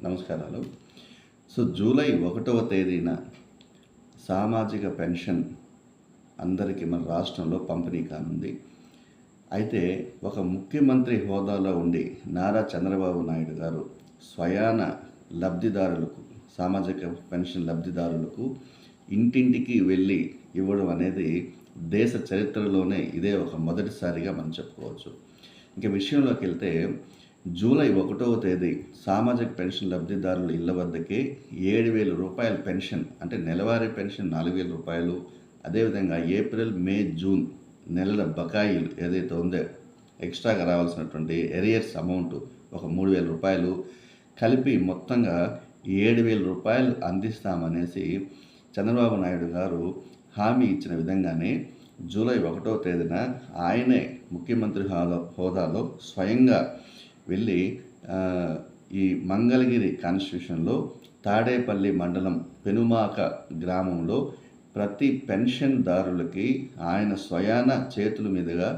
నమస్కారాలు. జూలై 1వ తేదీన సామాజిక పెన్షన్ అందరికీ మన రాష్ట్రంలో పంపిణీ కానుంది. అయితే ఒక ముఖ్యమంత్రి హోదాలో ఉండి నారా చంద్రబాబు నాయుడు గారు స్వయాన లబ్ధిదారులకు, సామాజిక పెన్షన్ లబ్ధిదారులకు ఇంటింటికి వెళ్ళి ఇవ్వడం అనేది దేశ చరిత్రలోనే ఇదే ఒక మొదటిసారిగా మనం చెప్పుకోవచ్చు. ఇంక విషయంలోకి వెళ్తే జూలై 1వ తేదీ సామాజిక పెన్షన్ లబ్ధిదారుల ఇళ్ల వద్దకే 7,000 రూపాయల పెన్షన్, అంటే నెలవారీ పెన్షన్ 4,000 రూపాయలు, అదేవిధంగా ఏప్రిల్, మే, జూన్ నెలల బకాయిలు ఏదైతే ఉందో ఎక్స్ట్రాగా రావాల్సినటువంటి ఎరియర్స్ అమౌంట్ ఒక 3,000 రూపాయలు కలిపి మొత్తంగా 7,000 రూపాయలు అందిస్తామనేసి చంద్రబాబు నాయుడు గారు హామీ ఇచ్చిన విధంగానే జూలై 1వ తేదీన ఆయనే ముఖ్యమంత్రి హోదాలో స్వయంగా వెళ్ళి ఈ మంగళగిరి కాన్స్టిట్యూషన్లో తాడేపల్లి మండలం పెనుమాక గ్రామంలో ప్రతి పెన్షన్దారులకి ఆయన స్వయాన చేతుల మీదుగా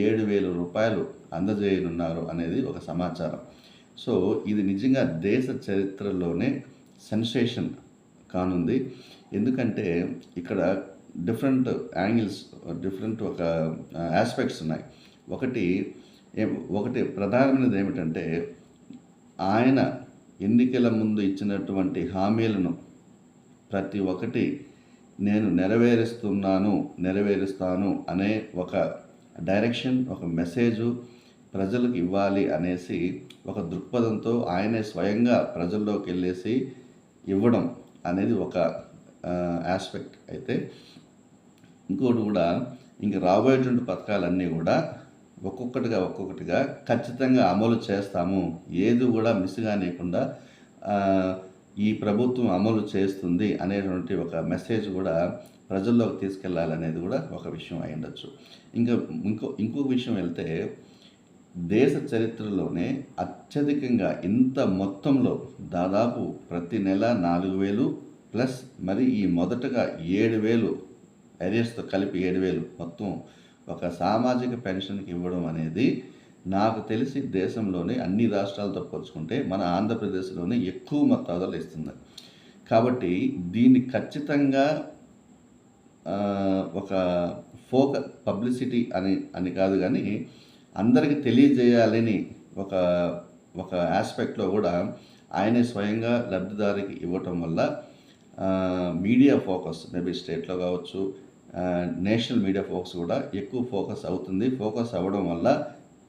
7,000 రూపాయలు అందజేయనున్నారు అనేది ఒక సమాచారం. ఇది నిజంగా దేశ చరిత్రలోనే సెన్సేషన్ కానుంది. ఎందుకంటే ఇక్కడ డిఫరెంట్ యాంగిల్స్, డిఫరెంట్ ఒక ఆస్పెక్ట్స్ ఉన్నాయి. ఒకటి ప్రధానమైనది ఏమిటంటే, ఆయన ఎన్నికల ముందు ఇచ్చినటువంటి హామీలను ప్రతి ఒక్కటి నేను నెరవేరుస్తాను అనే ఒక డైరెక్షన్, ఒక మెసేజు ప్రజలకు ఇవ్వాలి అనేసి ఒక దృక్పథంతో ఆయనే స్వయంగా ప్రజల్లోకి వెళ్ళేసి ఇవ్వడం అనేది ఒక ఆస్పెక్ట్. అయితే ఇంకోటి కూడా, ఇంక రాబోయేటువంటి పథకాలన్నీ కూడా ఒక్కొక్కటిగా ఖచ్చితంగా అమలు చేస్తాము, ఏది కూడా మిస్ కానివ్వకుండా ఈ ప్రభుత్వం అమలు చేస్తుంది అనేటువంటి ఒక మెసేజ్ కూడా ప్రజల్లోకి తీసుకెళ్లాలనేది కూడా ఒక విషయం అయి ఉండొచ్చు. ఇంకొక విషయం వెళ్తే, దేశ చరిత్రలోనే అత్యధికంగా ఇంత మొత్తంలో దాదాపు ప్రతి నెల 4,000 ప్లస్ మరి ఈ మొదటగా 7,000 ఏరియాస్తో కలిపి 7,000 మొత్తం ఒక సామాజిక పెన్షన్కి ఇవ్వడం అనేది నాకు తెలిసి దేశంలోనే అన్ని రాష్ట్రాలతో పోల్చుకుంటే మన ఆంధ్రప్రదేశ్లోనే ఎక్కువ మొత్తాలలో ఇస్తుంది. కాబట్టి దీన్ని ఖచ్చితంగా ఒక పబ్లిసిటీ అని కాదు కానీ అందరికీ తెలియజేయాలని ఒక ఆస్పెక్ట్లో కూడా ఆయనే స్వయంగా లబ్ధిదారికి ఇవ్వటం వల్ల మీడియా ఫోకస్ మేబీ స్టేట్లో కావచ్చు, నేషనల్ మీడియా ఫోకస్ కూడా ఎక్కువ ఫోకస్ అవ్వడం వల్ల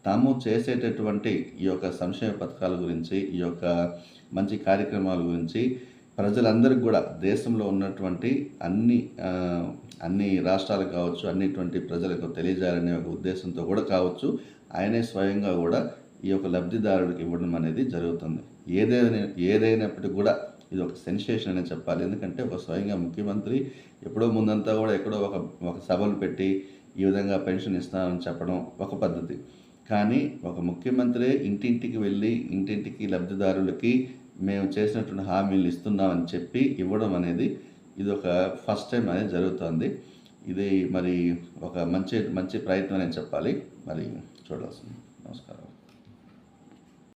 తాము చేసేటటువంటి ఈ యొక్క సంక్షేమ పథకాల గురించి, ఈ యొక్క మంచి కార్యక్రమాల గురించి ప్రజలందరికీ కూడా, దేశంలో ఉన్నటువంటి అన్ని రాష్ట్రాలకు కావచ్చు, అన్నిటువంటి ప్రజలకు తెలియజేయాలనే ఒక ఉద్దేశంతో కూడా కావచ్చు, ఆయనే స్వయంగా కూడా ఈ యొక్క లబ్ధిదారుడికి ఇవ్వడం అనేది జరుగుతుంది. ఏదైనప్పటికీ కూడా ఇది ఒక సెన్సేషన్ అనే చెప్పాలి. ఎందుకంటే ఒక స్వయంగా ముఖ్యమంత్రి ఎప్పుడో ముందంతా కూడా ఎక్కడో ఒక సభలు పెట్టి ఈ విధంగా పెన్షన్ ఇస్తామని చెప్పడం ఒక పద్ధతి. కానీ ఒక ముఖ్యమంత్రి ఇంటింటికి వెళ్ళి ఇంటింటికి లబ్ధిదారులకి మేము చేసినటువంటి హామీలు ఇస్తున్నామని చెప్పి ఇవ్వడం అనేది ఇది ఒక ఫస్ట్ టైం అనేది జరుగుతుంది. ఇది మరి ఒక మంచి ప్రయత్నం అని చెప్పాలి. మరి చూడాల్సింది. నమస్కారం.